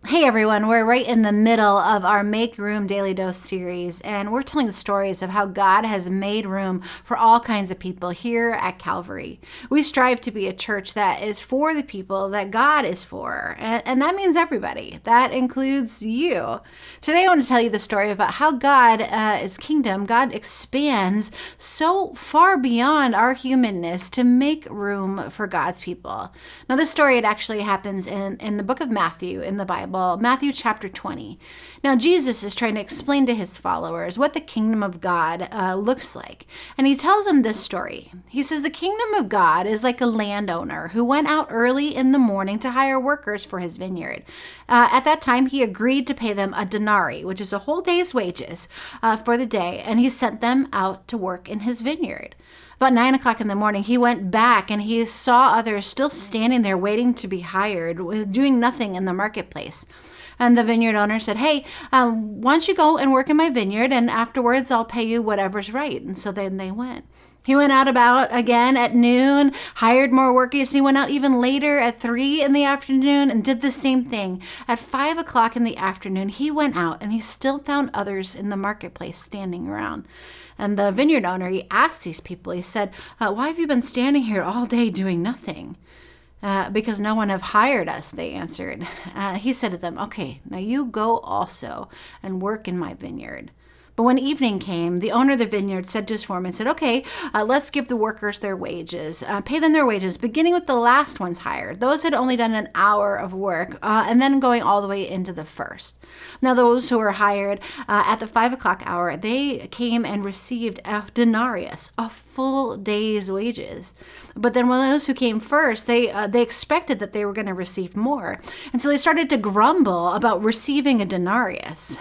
Hey everyone, we're right in the middle of our Make Room Daily Dose series, and we're telling the stories of how God has made room for all kinds of people here at Calvary. We strive to be a church that is for the people that God is for, and that means everybody. That includes you. Today I want to tell you the story about how God's kingdom, God expands so far beyond our humanness to make room for God's people. Now this story, it actually happens in the book of Matthew in the Bible. Matthew chapter 20. Now, Jesus is trying to explain to his followers what the kingdom of God looks like. And he tells them this story. He says, the kingdom of God is like a landowner who went out early in the morning to hire workers for his vineyard. At that time, he agreed to pay them a denarii, which is a whole day's wages for the day, and he sent them out to work in his vineyard. About 9 o'clock in the morning, he went back and he saw others still standing there waiting to be hired, doing nothing in the marketplace. And the vineyard owner said, hey, why don't you go and work in my vineyard, and afterwards I'll pay you whatever's right. And so then they went. He went out about again at noon, hired more workers. He went out even later at 3 in the afternoon and did the same thing. At 5 o'clock in the afternoon, he went out and he still found others in the marketplace standing around. And the vineyard owner, he asked these people, he said, why have you been standing here all day doing nothing? Because no one have hired us, they answered. He said to them, okay, now you go also and work in my vineyard. But when evening came, the owner of the vineyard said to his foreman, said, okay, let's give the workers their wages, pay them their wages, beginning with the last ones hired. Those had only done an hour of work, and then going all the way into the first. Now, those who were hired at the 5 o'clock hour, they came and received a denarius, a full day's wages. But then when those who came first, they expected that they were going to receive more. And so they started to grumble about receiving a denarius.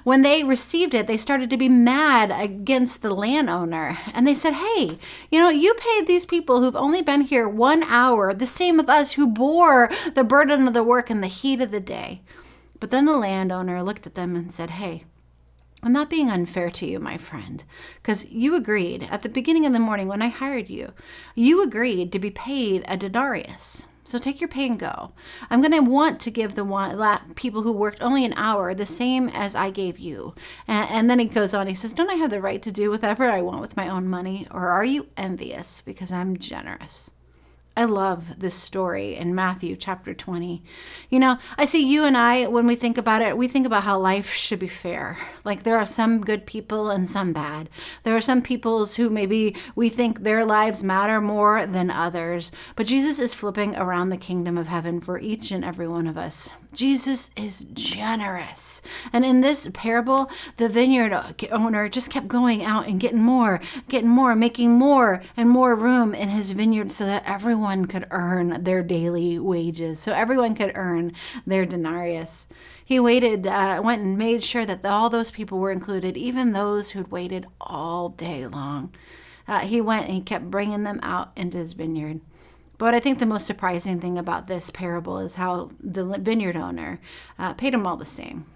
When they received it, they started to be mad against the landowner. And they said, hey, you paid these people who've only been here 1 hour, the same of us who bore the burden of the work in the heat of the day. But then the landowner looked at them and said, hey, I'm not being unfair to you, my friend, because you agreed at the beginning of the morning when I hired you, you agreed to be paid a denarius. So take your pay and go. I'm going to want to give the people who worked only an hour the same as I gave you. And then he goes on, he says, don't I have the right to do whatever I want with my own money? Or are you envious because I'm generous? I love this story in Matthew chapter 20. I see you and I, when we think about it, we think about how life should be fair. Like there are some good people and some bad. There are some peoples who maybe we think their lives matter more than others. But Jesus is flipping around the kingdom of heaven for each and every one of us. Jesus is generous. And in this parable, the vineyard owner just kept going out and getting more, making more and more room in his vineyard so that everyone could earn their daily wages, so everyone could earn their denarius. He went and made sure that all those people were included, even those who'd waited all day long. He went and he kept bringing them out into his vineyard. But I think the most surprising thing about this parable is how the vineyard owner paid them all the same.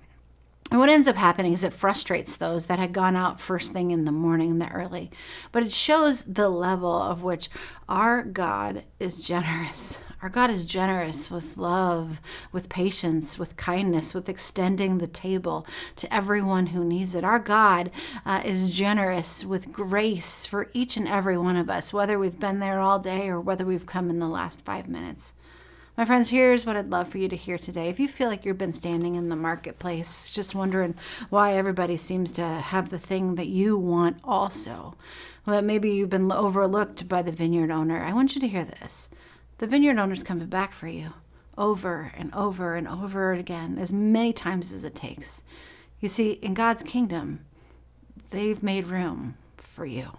And what ends up happening is it frustrates those that had gone out first thing in the morning, in the early. But it shows the level of which our God is generous. Our God is generous with love, with patience, with kindness, with extending the table to everyone who needs it. Our God is generous with grace for each and every one of us, whether we've been there all day or whether we've come in the last 5 minutes. My friends, here's what I'd love for you to hear today. If you feel like you've been standing in the marketplace, just wondering why everybody seems to have the thing that you want also, well, maybe you've been overlooked by the vineyard owner, I want you to hear this. The vineyard owner's coming back for you over and over and over again, as many times as it takes. You see, in God's kingdom, they've made room for you.